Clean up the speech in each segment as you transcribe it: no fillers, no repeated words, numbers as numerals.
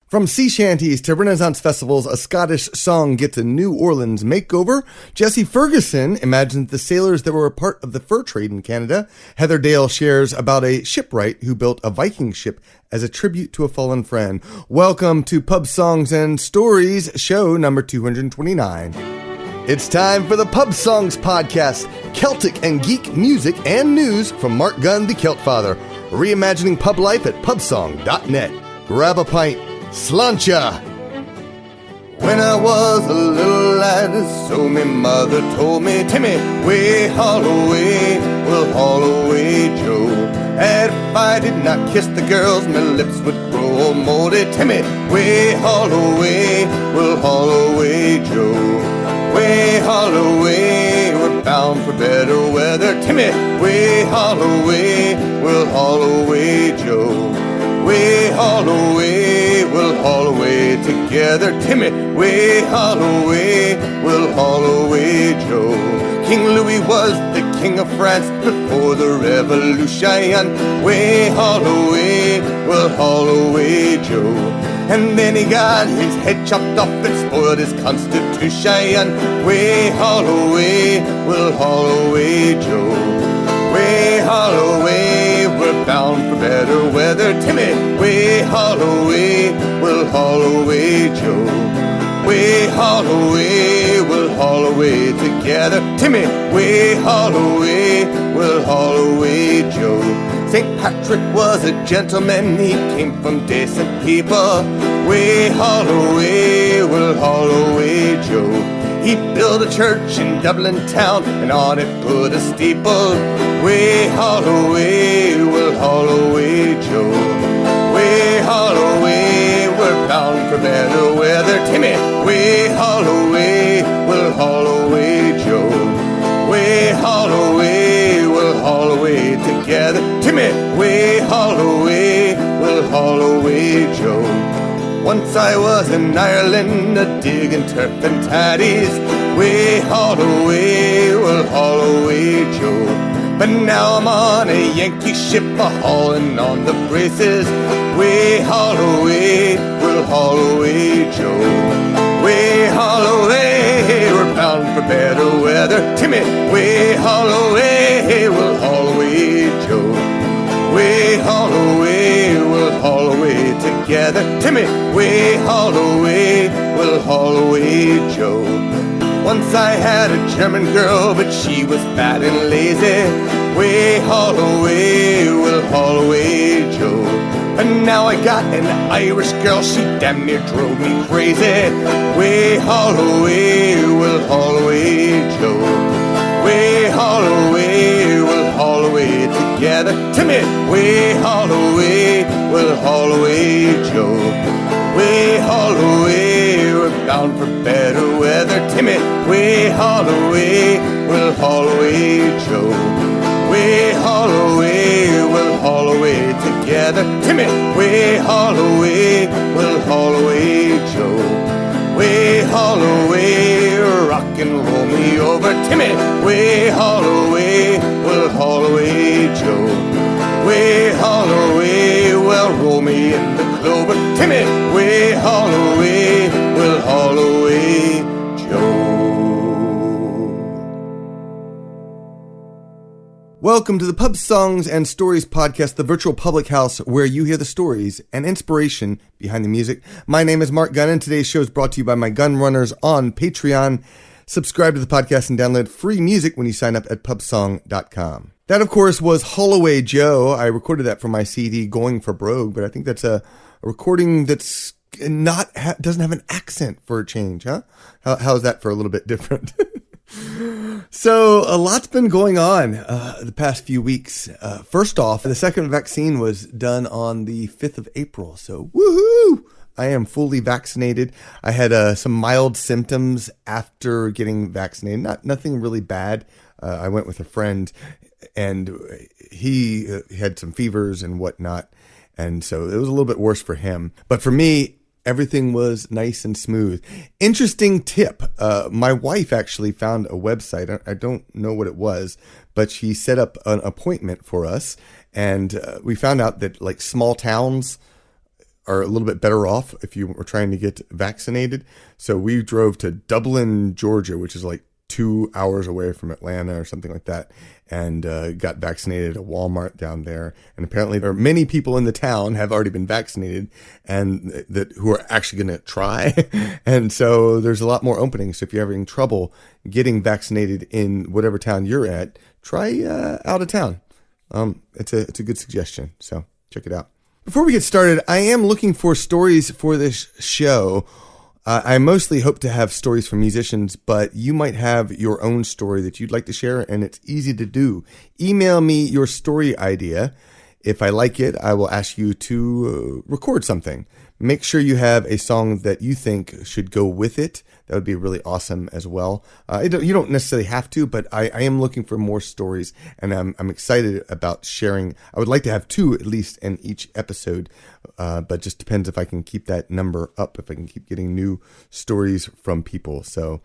From sea shanties to Renaissance festivals, a Scottish song gets a New Orleans makeover. Jesse Ferguson imagines the sailors that were a part of the fur trade in Canada. Heather Dale shares about a shipwright who built a Viking ship as a tribute to a fallen friend. Welcome to Pub Songs and Stories, show number 229. It's time for the Pub Songs podcast, Celtic and geek music and news from Marc Gunn, the Celtfather, reimagining pub life at pubsong.net. Grab a pint. Slancha. When I was a little lad, so me mother told me, Timmy, way Holloway, will Holloway Joe. And if I did not kiss the girls, my lips would grow all moldy. Timmy, way Holloway, will Holloway Joe. Way Holloway, we're bound for better weather. Timmy, way Holloway, will Holloway Joe. Way Holloway, we'll haul away together. Timmy, way Holloway, we'll haul away Joe. King Louis was the king of France before the revolution. Way Holloway, we'll haul away Joe. And then he got his head chopped off and spoiled his constitution. Way Holloway, we'll haul away Joe. Way Holloway, we're bound for better weather. Timmy, way Holloway, we'll haul away Joe. Way Holloway, we'll haul away together. Timmy, way Holloway, we'll haul away Joe. St. Patrick was a gentleman, he came from decent people. Way Holloway, we'll haul away Joe. He built a church in Dublin town, and on it put a steeple. Way Holloway, we'll haul away Joe. Way Holloway, we're bound for better weather. Timmy, way Holloway, we'll haul away Joe. Way Holloway, we'll haul away together. Timmy, way Holloway, we'll haul away Joe. Once I was in Ireland, a-digging turf and tatties. Way Holloway, we'll haul away Joe. But now I'm on a Yankee ship, a-hauling on the braces. Way Holloway, we'll haul away Joe. Way Holloway, we're bound for better weather. Timmy, way Holloway, we'll haul away Joe. Way Holloway, we'll haul away together. Timmy, way Holloway, we'll haul away Joe. Once I had a German girl, but she was fat and lazy. Way Holloway, we'll haul away Joe. And now I got an Irish girl, she damn near drove me crazy. Way Holloway, we'll haul away Joe. Way Holloway, we'll haul away together. Timmy, way Holloway, we'll haul away Joe. Way Holloway, we're bound for better weather. Timmy, way Holloway, we'll haul away Joe. Way Holloway, we'll haul away together. Timmy, way Holloway, we'll haul away Joe. Way Holloway, rock and roll me over. Timmy, way Holloway, we'll haul away Joe. Way Holloway, well roll me in the clover. Timmy, way Holloway, we'll haul away Joe. Welcome to the Pub Songs and Stories podcast, the virtual public house where you hear the stories and inspiration behind the music. My name is Marc Gunn, and today's show is brought to you by my gun runners on Patreon. Subscribe to the podcast and download free music when you sign up at pubsong.com. That, of course, was Holloway Joe. I recorded that for my CD, Going for Brogue, but I think that's a recording that's doesn't have an accent for a change, huh? How's that for a little bit different? So a lot's been going on the past few weeks. First off, the second vaccine was done on the 5th of April. So woohoo! I am fully vaccinated. I had some mild symptoms after getting vaccinated. Nothing really bad. I went with a friend, and he had some fevers and whatnot. And so it was a little bit worse for him. But for me, everything was nice and smooth. Interesting tip. My wife actually found a website. I don't know what it was, but she set up an appointment for us. And we found out that like small towns are a little bit better off if you were trying to get vaccinated. So we drove to Dublin, Georgia, which is like 2 hours away from Atlanta or something like that, and got vaccinated at a Walmart down there. And apparently there are many people in the town have already been vaccinated and that who are actually going to try. And so there's a lot more openings. So if you're having trouble getting vaccinated in whatever town you're at, try out of town. It's a good suggestion. So check it out. Before we get started, I am looking for stories for this show. I mostly hope to have stories from musicians, but you might have your own story that you'd like to share, and it's easy to do. Email me your story idea. If I like it, I will ask you to record something. Make sure you have a song that you think should go with it. That would be really awesome as well. You don't necessarily have to, but I am looking for more stories, and I'm excited about sharing. I would like to have 2 at least in each episode, but just depends if I can keep that number up, if I can keep getting new stories from people. So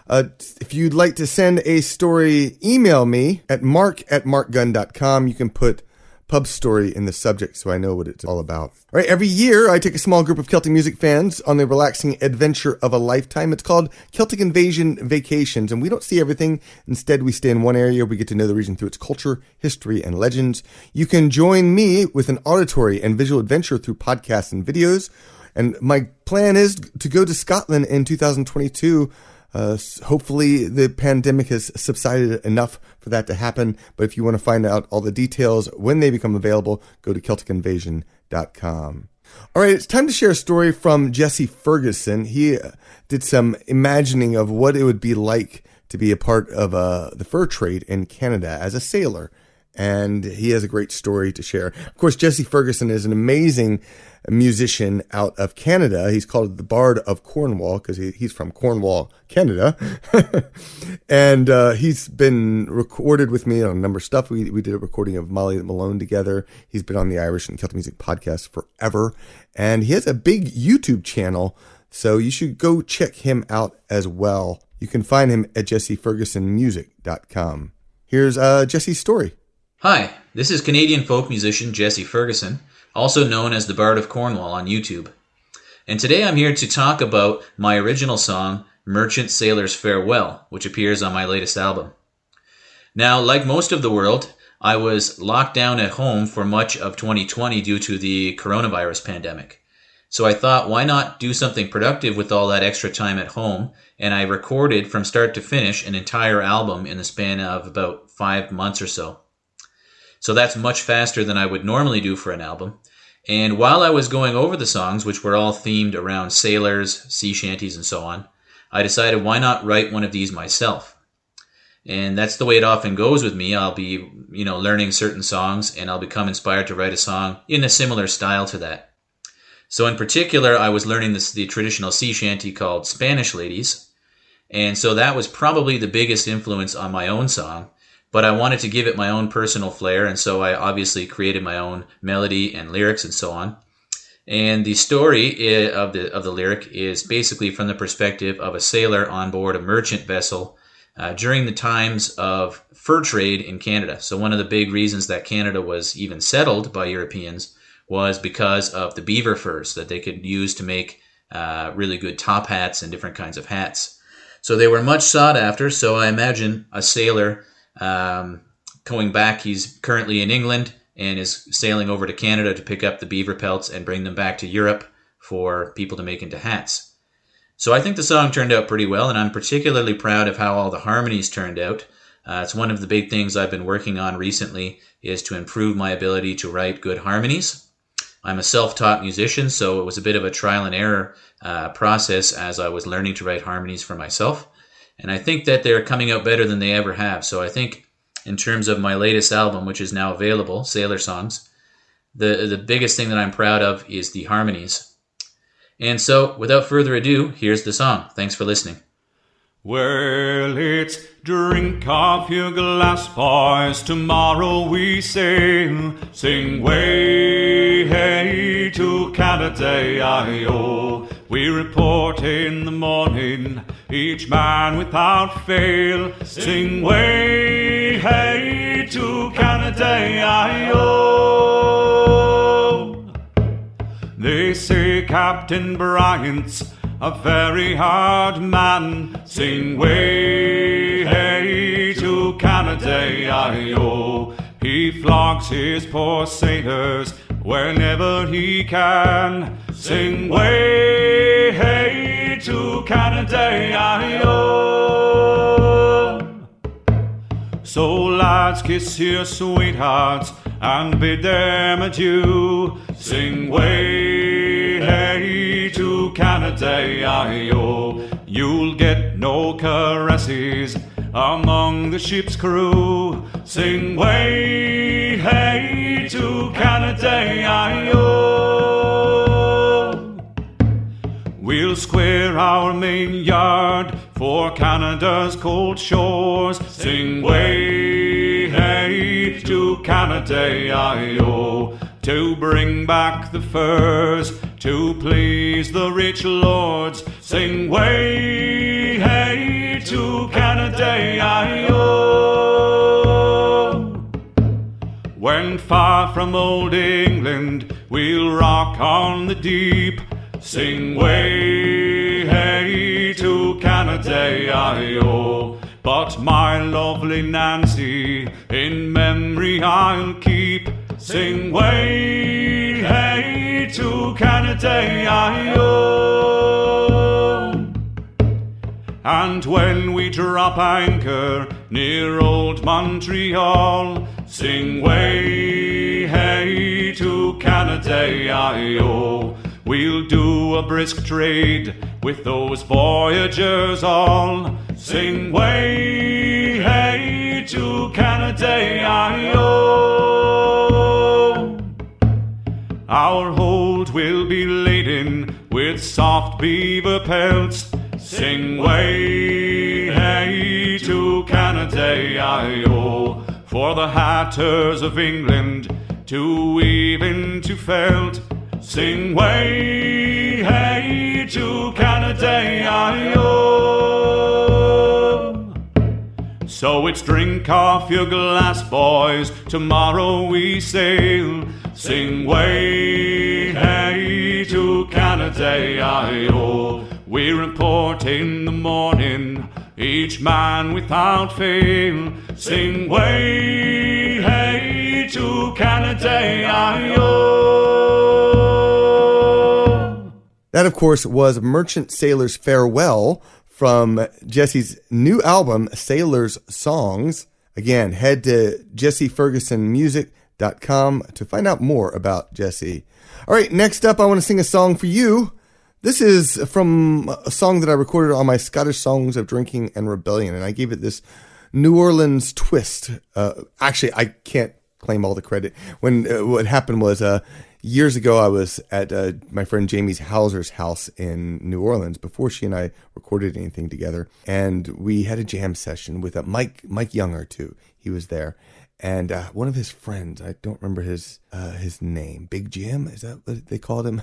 if you'd like to send a story, email me at mark@markgunn.com. You can put pub story in the subject so I know what it's all about. All right, every year I take a small group of Celtic music fans on the relaxing adventure of a lifetime. It's called Celtic Invasion Vacations, and we don't see everything. Instead, we stay in one area. We get to know the region through its culture, history, and legends. You can join me with an auditory and visual adventure through podcasts and videos. And my plan is to go to Scotland in 2022. Hopefully the pandemic has subsided enough for that to happen. But if you want to find out all the details when they become available, go to CelticInvasion.com. All right, it's time to share a story from Jesse Ferguson. He did some imagining of what it would be like to be a part of the fur trade in Canada as a sailor. And he has a great story to share. Of course, Jesse Ferguson is an amazing musician out of Canada. He's called the Bard of Cornwall because he's from Cornwall, Canada. And he's been recorded with me on a number of stuff. We did a recording of Molly Malone together. He's been on the Irish and Celtic Music podcast forever. And he has a big YouTube channel, so you should go check him out as well. You can find him at jessefergusonmusic.com. Here's Jesse's story. Hi, this is Canadian folk musician Jesse Ferguson, also known as the Bard of Cornwall on YouTube. And today I'm here to talk about my original song, Merchant Sailor's Farewell, which appears on my latest album. Now, like most of the world, I was locked down at home for much of 2020 due to the coronavirus pandemic. So I thought, why not do something productive with all that extra time at home? And I recorded from start to finish an entire album in the span of about 5 months or so. So that's much faster than I would normally do for an album. And while I was going over the songs, which were all themed around sailors, sea shanties, and so on, I decided why not write one of these myself. And that's the way it often goes with me. I'll be, learning certain songs, and I'll become inspired to write a song in a similar style to that. So in particular, I was learning the traditional sea shanty called Spanish Ladies. And so that was probably the biggest influence on my own song. But I wanted to give it my own personal flair, and so I obviously created my own melody and lyrics and so on. And the story of the lyric is basically from the perspective of a sailor on board a merchant vessel during the times of fur trade in Canada. So one of the big reasons that Canada was even settled by Europeans was because of the beaver furs that they could use to make really good top hats and different kinds of hats. So they were much sought after, so I imagine a sailor going back. He's currently in England and is sailing over to Canada to pick up the beaver pelts and bring them back to Europe for people to make into hats. So I think the song turned out pretty well, and I'm particularly proud of how all the harmonies turned out. It's one of the big things I've been working on recently is to improve my ability to write good harmonies. I'm a self-taught musician, so it was a bit of a trial and error process as I was learning to write harmonies for myself. And I think that they're coming out better than they ever have. So I think in terms of my latest album, which is now available, Sailor Songs, the biggest thing that I'm proud of is the harmonies. And so without further ado, here's the song. Thanks for listening. Well, it's drink off your glass, boys, tomorrow we sail. Sing way, hey, to Canada, I-O. We report in the morning, each man without fail. Sing way, hey, to Canada, I-O. They say Captain Bryant's a very hard man. Sing way hey to Canada, I-O. He flogs his poor sailors whenever he can. Sing way hey to Canada, I-O. So lads, kiss your sweethearts and bid them adieu. Sing way hey to Canada, I-O. You'll get no caresses among the ship's crew. Sing way hey to Canada, I-O. We'll square our main yard for Canada's cold shores. Sing way hey to Canada, I-O. To bring back the furs, to please the rich lords. Sing way hey to Canada, I-O. When far from old England we'll rock on the deep. Sing way hey to Canada, I-O. But my lovely Nancy in memory I'll keep. Sing way hey to Canada, I-O. And when we drop anchor near old Montreal, sing way hey to Canada, I-O. We'll do a brisk trade with those voyagers all. Sing way hey to Canada, I-O. Our hold will be laden with soft beaver pelts. Sing way hey to Canada, I-O. For the hatters of England to weave into felt. Sing way hey to Canada, I-O. So it's drink off your glass, boys, tomorrow we sail. Sing way hey to Canada, I-O. We report in the morning, each man without fail. Sing way hey to Canada, I-O. That, of course, was Merchant Sailor's Farewell from Jesse's new album, Sailor's Songs. Again, head to jessefergusonmusic.com to find out more about Jesse. All right, next up, I want to sing a song for you. This is from a song that I recorded on my Scottish Songs of Drinking and Rebellion, and I gave it this New Orleans twist. Actually, I can't claim all the credit. When what happened was years ago, I was at my friend Jamie's Hauser's house in New Orleans before she and I recorded anything together, and we had a jam session with Mike Younger too. He was there. And one of his friends, I don't remember his name, Big Jim, is that what they called him?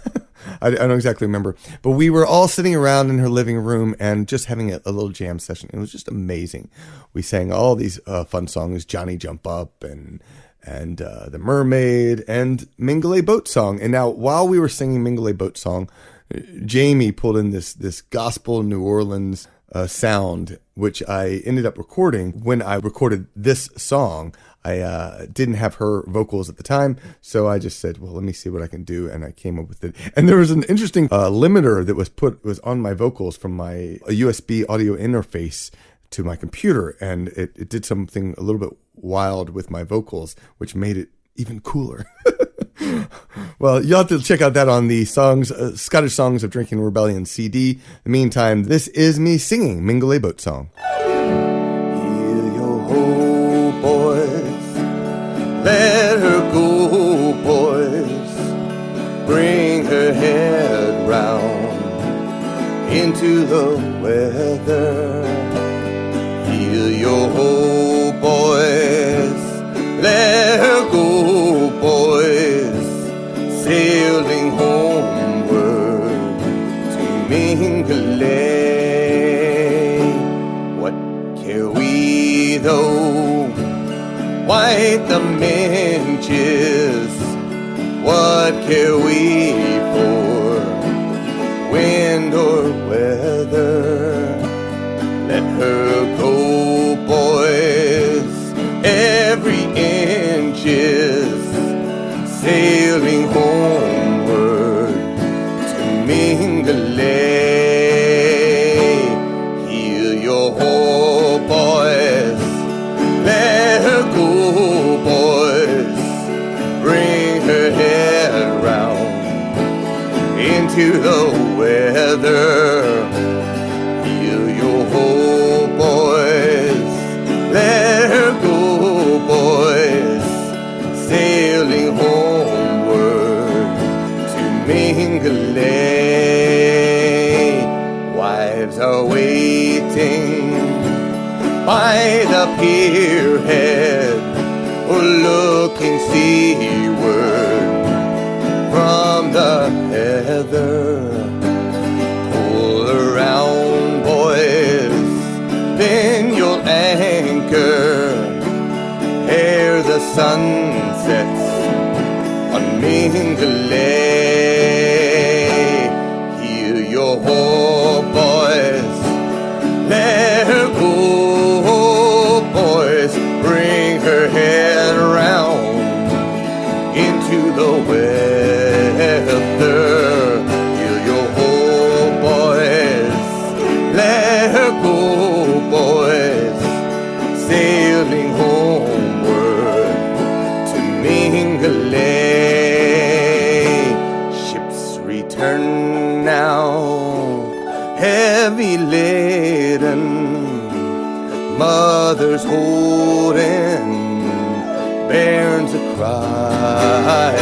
I don't exactly remember. But we were all sitting around in her living room and just having a little jam session. It was just amazing. We sang all these fun songs, Johnny Jump Up and The Mermaid and Mingulay Boat Song. And now while we were singing Mingulay Boat Song, Jamie pulled in this gospel New Orleans sound, which I ended up recording. When I recorded this song, I didn't have her vocals at the time, so I just said, well, let me see what I can do, and I came up with it. And there was an interesting limiter that was on my vocals from a USB audio interface to my computer, and it did something a little bit wild with my vocals, which made it even cooler. Well, you'll have to check out that on the Scottish Songs of Drinking Rebellion CD. In the meantime, this is me singing Mingulay Boat Song. Hear your ho, boys, let her go, boys, bring her head round into the weather. Hear your ho, boys, let her go, boys, sailing homeward to Mingulay. What care we though white the minches? What care we for into the weather. Heal your hope, boys. Let her go, boys. Sailing homeward to Mingulay. Wives are waiting by the pier head, looking seaward from the heather. Pull around, boys, then you'll anchor ere the sun sets on Mingulay. Heal your hope, boys. Let her go, boys. Bring her head around into the weather. Heal your hope, boys. Let her go, boys. Sailing homeward to Mingulay. Ships return now, heavy laden. Mothers holding bairns a-crying.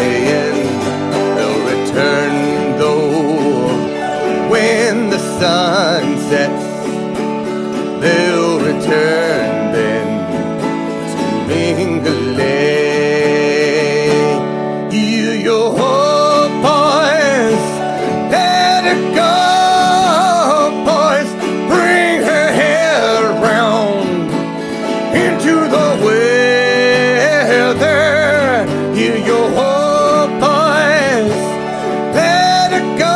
They'll return though when the sun sets. They'll return then to Mingulay. Heal your hope, boys. Let it go, boys. Bring her head round into the weather. Heal your hope, boys. Let it go,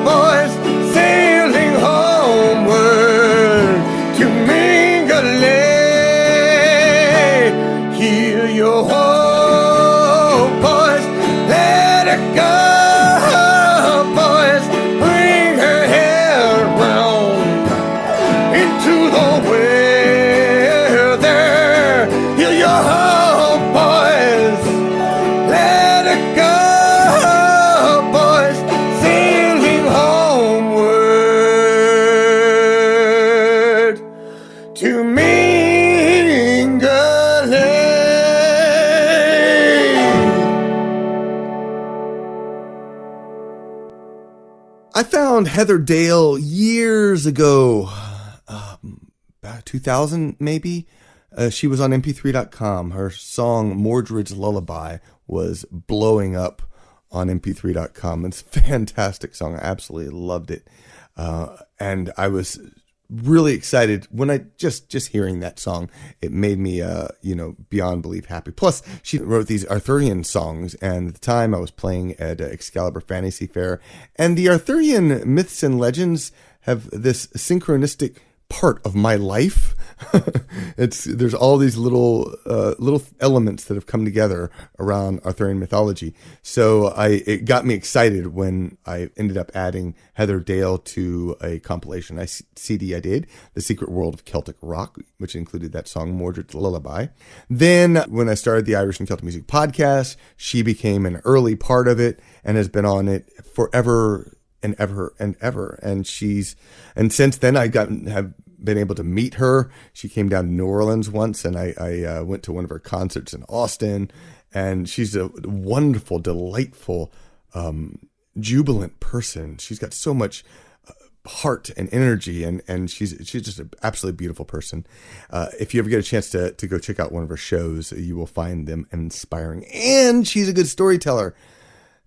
boys. Sailing homeward to Mingulay. Heal your hope, boys. Let it go, boys. Bring her head round into the weather. Heal your hope, boys. Let it go, boys. Sailing homeward to Mingulay. I found Heather Dale years ago, about 2000 maybe. She was on mp3.com. Her song Mordred's Lullaby was blowing up on mp3.com. It's a fantastic song. I absolutely loved it. And I was really excited when I just hearing that song. It made me, beyond belief happy. Plus, she wrote these Arthurian songs, and at the time I was playing at Excalibur Fantasy Fair, and the Arthurian myths and legends have this synchronistic part of my life. There's all these little elements that have come together around Arthurian mythology. So it got me excited when I ended up adding Heather Dale to a compilation CD I did, The Secret World of Celtic Rock, which included that song Mordred's Lullaby. Then when I started the Irish and Celtic Music podcast, she became an early part of it and has been on it forever and ever and ever. And since then I have been able to meet her. She came down to New Orleans once, and I went to one of her concerts in Austin, and she's a wonderful, delightful, jubilant person. She's got so much heart and energy, and she's just an absolutely beautiful person. If you ever get a chance to go check out one of her shows, you will find them inspiring, and she's a good storyteller.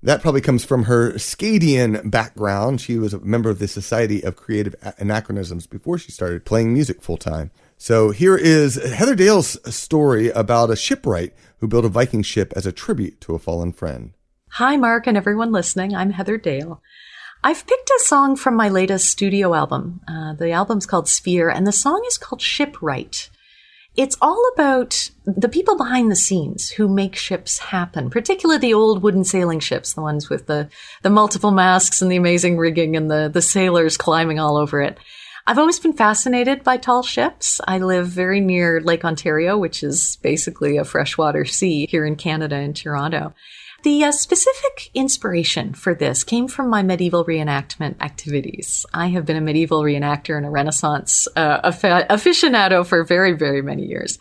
That probably comes from her Scadian background. She was a member of the Society of Creative Anachronisms before she started playing music full time. So here is Heather Dale's story about a shipwright who built a Viking ship as a tribute to a fallen friend. Hi, Mark, and everyone listening. I'm Heather Dale. I've picked a song from my latest studio album. The album's called Sphere, and the song is called Shipwright. It's all about the people behind the scenes who make ships happen, particularly the old wooden sailing ships, the ones with the multiple masts and the amazing rigging and the sailors climbing all over it. I've always been fascinated by tall ships. I live very near Lake Ontario, which is basically a freshwater sea here in Canada in Toronto. The specific inspiration for this came from my medieval reenactment activities. I have been a medieval reenactor and a Renaissance aficionado for very, very many years.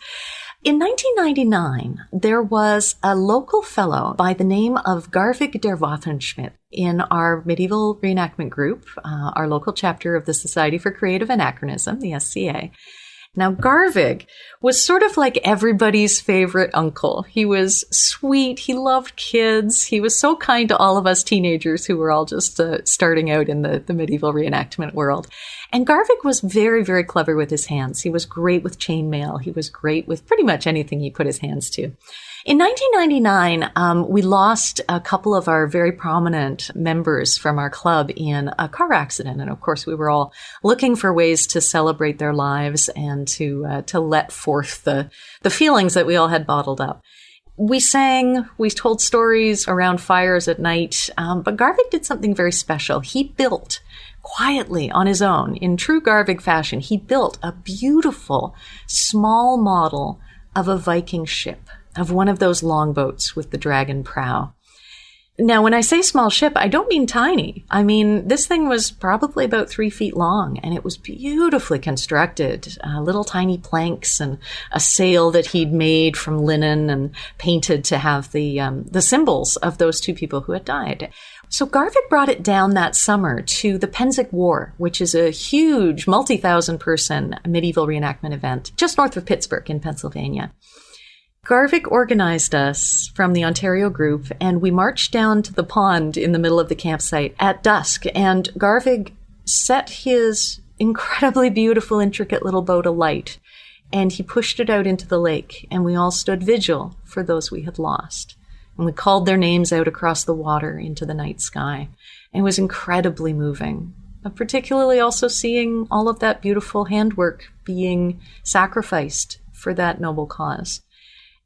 In 1999, there was a local fellow by the name of Garvig der Waffenschmidt in our medieval reenactment group, our local chapter of the Society for Creative Anachronism, the SCA. Now, Garvig was sort of like everybody's favorite uncle. He was sweet. He loved kids. He was so kind to all of us teenagers who were all just starting out in the medieval reenactment world. And Garvig was very, very clever with his hands. He was great with chainmail. He was great with pretty much anything he put his hands to. In 1999, we lost a couple of our very prominent members from our club in a car accident. And of course, we were all looking for ways to celebrate their lives and to let forth the feelings that we all had bottled up. We sang, we told stories around fires at night, but Garvig did something very special. He built quietly on his own, in true Garvig fashion, he built a beautiful small model of a Viking ship, of one of those longboats with the dragon prow. Now, when I say small ship, I don't mean tiny. I mean, this thing was probably about 3 feet long, and it was beautifully constructed. Little tiny planks and a sail that he'd made from linen and painted to have the symbols of those two people who had died. So Garvig brought it down that summer to the Pennsic War, which is a huge multi-thousand person medieval reenactment event just north of Pittsburgh in Pennsylvania. Garvig organized us from the Ontario group, and we marched down to the pond in the middle of the campsite at dusk, and Garvig set his incredibly beautiful, intricate little boat alight, and he pushed it out into the lake, and we all stood vigil for those we had lost. And we called their names out across the water into the night sky. And it was incredibly moving, particularly also seeing all of that beautiful handwork being sacrificed for that noble cause.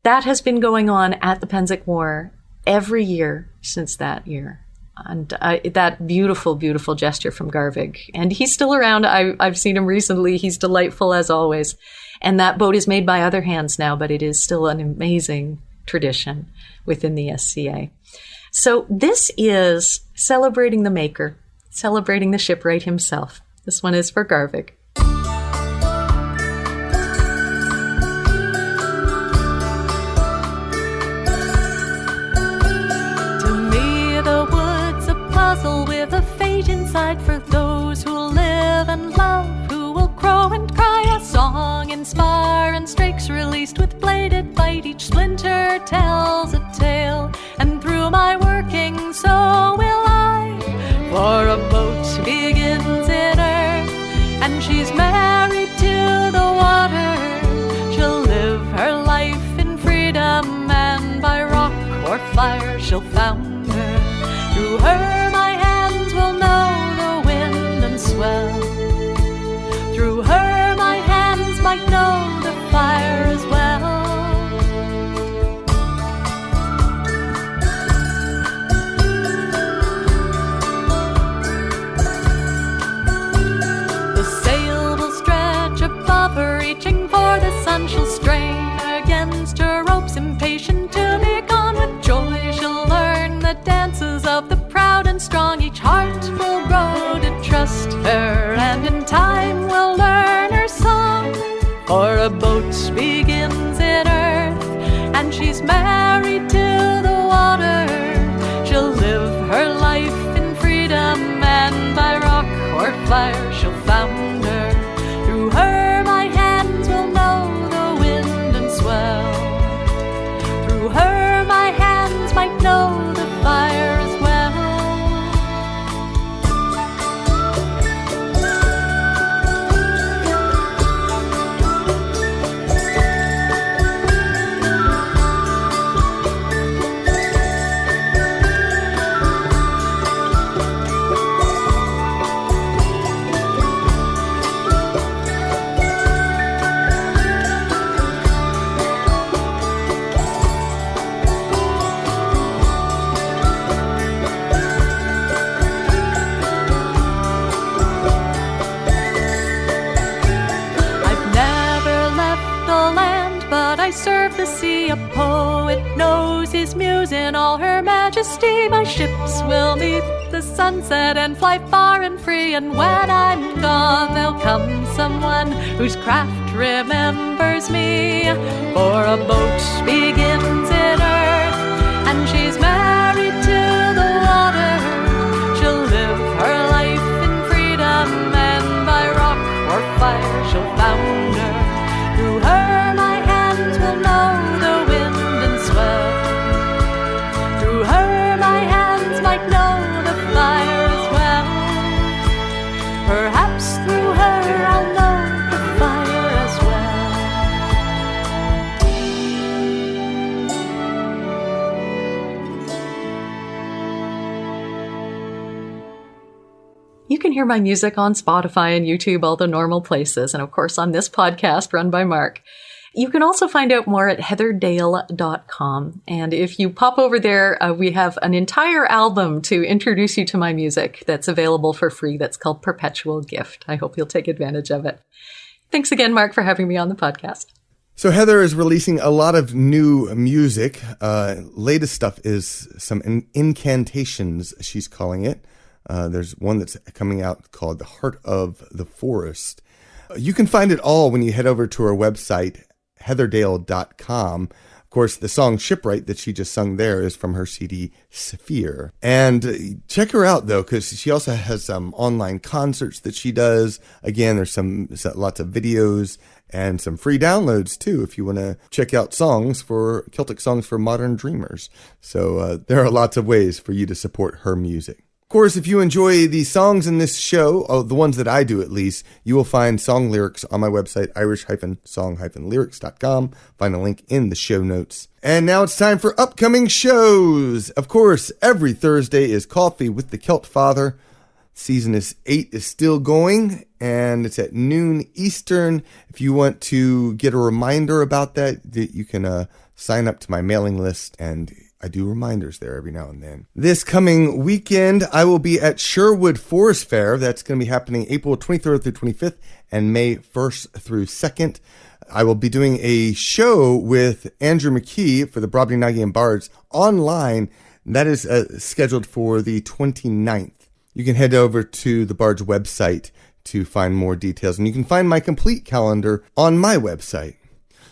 That has been going on at the Pennsic War every year since that year. And that beautiful, beautiful gesture from Garvig. And he's still around. I've seen him recently. He's delightful as always. And that boat is made by other hands now, but it is still an amazing tradition within the SCA. So this is celebrating the maker, celebrating the shipwright himself. This one is for Garvig. With a fate inside for those who live and love, who will crow and cry a song, inspire and strakes released with bladed bite. Each splinter tells a tale, and through my working so will I. For a boat begins in earth, and she's married to the water. She'll live her life in freedom, and by rock or fire she'll founder. Through her my hands will know the wind and swell. Through her my hands might know the fire as well. The sail will stretch above her, reaching for the sun. She'll strain against her ropes, impatient to be gone. With joy she'll learn the dances of the proud and strong. Each heart will grow to trust her, and in time will learn her song. For a boat begins in earth, and she's married to the water. She'll live her life in freedom, and by rock or fire she'll founder. Through her my hands will know the wind and swell. Through her my hands might know the fire as well. I serve the sea, a poet knows his muse in all her magic. majesty, my ships will meet the sunset and fly far and free. And when I'm gone, there'll come someone whose craft remembers me. For a boat begins in earth, and she's married to the water. She'll live her life in freedom, and by rock or fire she'll founder. Through her my hands will know the wind and swell. Through her my hands might know the fire as well. Perhaps through her I'll know the fire as well. You can hear my music on Spotify and YouTube, all the normal places, and of course on this podcast run by Mark. You can also find out more at heatherdale.com. And if you pop over there, we have an entire album to introduce you to my music that's available for free. That's called Perpetual Gift. I hope you'll take advantage of it. Thanks again, Mark, for having me on the podcast. So Heather is releasing a lot of new music. Latest stuff is some incantations, she's calling it. There's one that's coming out called The Heart of the Forest. You can find it all when you head over to her website, heatherdale.com. Of course, the song Shipwright that she just sung there is from her CD Sphere. And check her out, though, because she also has some online concerts that she does. Again, there's lots of videos and some free downloads, too, if you want to check out Celtic songs for modern dreamers. So there are lots of ways for you to support her music. Of course, if you enjoy the songs in this show, the ones that I do at least, you will find song lyrics on my website, irish-song-lyrics.com. Find a link in the show notes. And now it's time for upcoming shows. Of course, every Thursday is Coffee with the Celtfather. Season 8 is still going, and it's at noon Eastern. If you want to get a reminder about that, you can sign up to my mailing list, and I do reminders there every now and then. This coming weekend, I will be at Sherwood Forest Fair. That's going to be happening April 23rd through 25th and May 1st through 2nd. I will be doing a show with Andrew McKee for the Brobdingnagian Bards online. That is scheduled for the 29th. You can head over to the Bards website to find more details, and you can find my complete calendar on my website.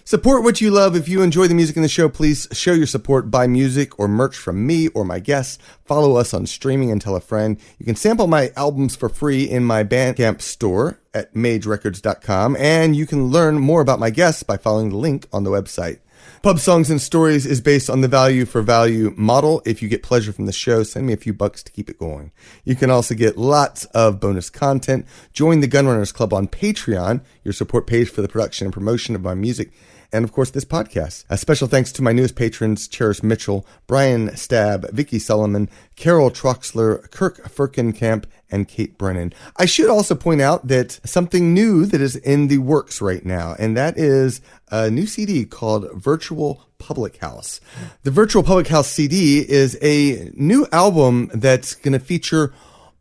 Support what you love. If you enjoy the music in the show, please show your support. Buy music or merch from me or my guests. Follow us on streaming and tell a friend. You can sample my albums for free in my Bandcamp store at magerecords.com, and you can learn more about my guests by following the link on the website. Pub Songs and Stories is based on the value for value model. If you get pleasure from the show, send me a few bucks to keep it going. You can also get lots of bonus content. Join the Gunrunners Club on Patreon. Your support pays for the production and promotion of my music, and of course this podcast. A special thanks to my newest patrons, Cherish Mitchell, Brian Stab, Vicky Solomon, Carol Troxler, Kirk Firkenkamp, and Kate Brennan. I should also point out that something new that is in the works right now, and that is a new CD called Virtual Public House. The Virtual Public House CD is a new album that's going to feature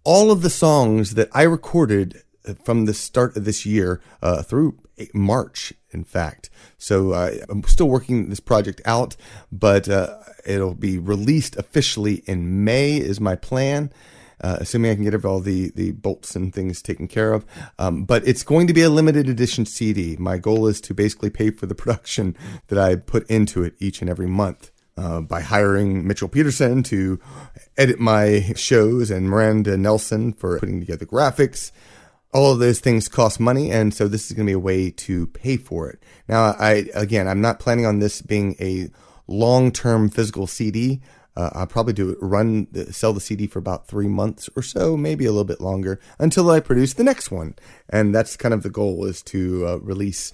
all of the songs that I recorded from the start of this year through March, in fact. So I'm still working this project out, but it'll be released officially in May is my plan, assuming I can get all the bolts and things taken care of. But it's going to be a limited edition CD. My goal is to basically pay for the production that I put into it each and every month. By hiring Mitchell Peterson to edit my shows and Miranda Nelson for putting together graphics. All of those things cost money, and so this is going to be a way to pay for it. Now, I'm not planning on this being a long-term physical CD. I'll probably sell the CD for about 3 months or so, maybe a little bit longer, until I produce the next one. And that's kind of the goal, is to release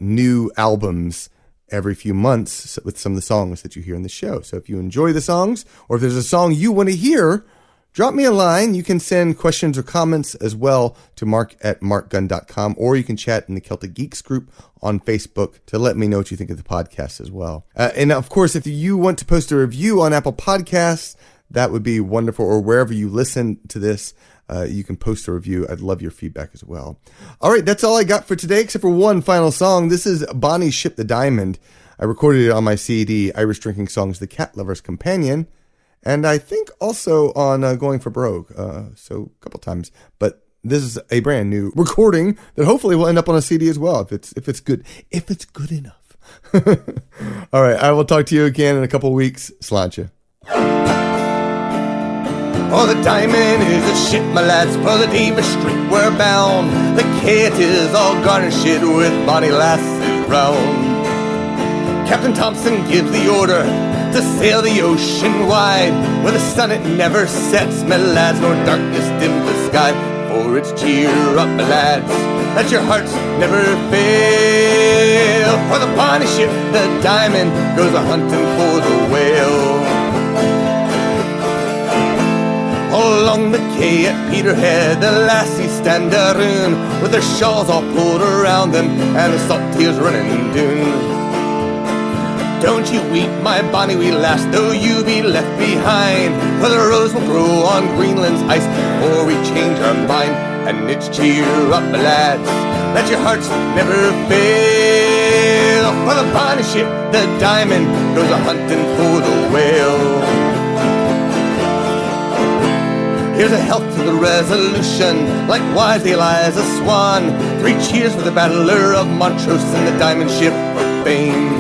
new albums every few months with some of the songs that you hear in the show. So if you enjoy the songs, or if there's a song you want to hear, drop me a line. You can send questions or comments as well to mark@markgunn.com, or you can chat in the Celtic Geeks group on Facebook to let me know what you think of the podcast as well. And of course, if you want to post a review on Apple Podcasts, that would be wonderful, or wherever you listen to this, you can post a review. I'd love your feedback as well. All right, that's all I got for today, except for one final song. This is Bonnie's Ship the Diamond. I recorded it on my CD, Irish Drinking Songs, The Cat Lover's Companion. and I think also on Going for Brogue, so a couple times. But this is a brand new recording that hopefully will end up on a CD as well, if it's good enough. All right, I will talk to you again in a couple weeks. Sláinte. Oh, the diamond is a ship, my lads, for the Davis Street we're bound. The kit is all garnished with bonny lasses round. Captain Thompson gives the order to sail the ocean wide, where the sun it never sets, my lads, nor darkness dims the sky. For it's cheer up, my lads, that your hearts never fail. For the bonny ship, the diamond, goes a-hunting for the whale. All along the quay at Peterhead, the lassies stand around, with their shawls all pulled around them, and the salt tears running down. Don't you weep, my bonny wee lass, though you be left behind, for the rose will grow on Greenland's ice before we change our mind. And it's cheer up, my lads, that your hearts never fail. For the bonny ship, the diamond, goes a-hunting for the whale. Here's a health to the Resolution, likewise the Eliza Swan. 3 cheers for the battler of Montrose and the diamond ship of fame.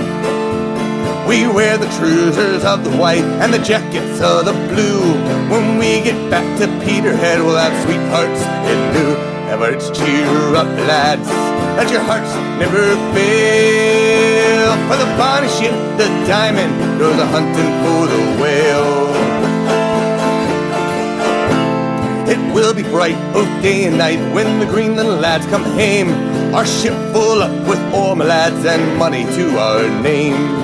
We wear the trousers of the white and the jackets of the blue. When we get back to Peterhead, we'll have sweethearts in new. Ever it's cheer up, lads, that your hearts never fail. For the bonny ship, the diamond, goes a-hunting for the whale. It will be bright both day and night when the Greenland lads come hame. Our ship full up with ore, my lads, and money to our name.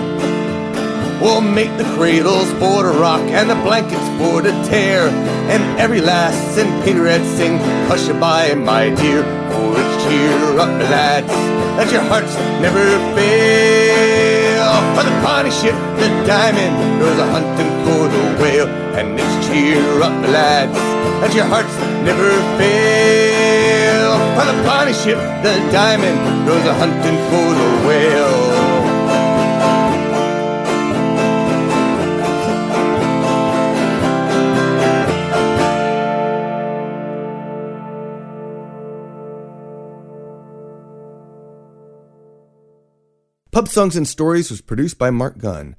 We'll make the cradles for to rock and the blankets for to tear, and every lass in Peterhead sing hush-a-bye, my dear. For it's cheer up, lads, that your hearts never fail. For the bonny ship, the diamond, goes a-hunting for the whale. And it's cheer up, lads, that your hearts never fail. For the bonny ship, the diamond, goes a-hunting for the whale. Pub Songs and Stories was produced by Marc Gunn.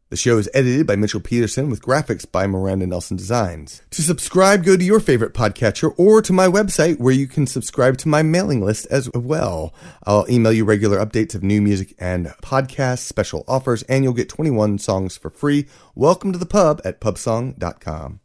The show is edited by Mitchell Peterson with graphics by Miranda Nelson Designs. To subscribe, go to your favorite podcatcher or to my website where you can subscribe to my mailing list as well. I'll email you regular updates of new music and podcasts, special offers, and you'll get 21 songs for free. Welcome to the pub at pubsong.com.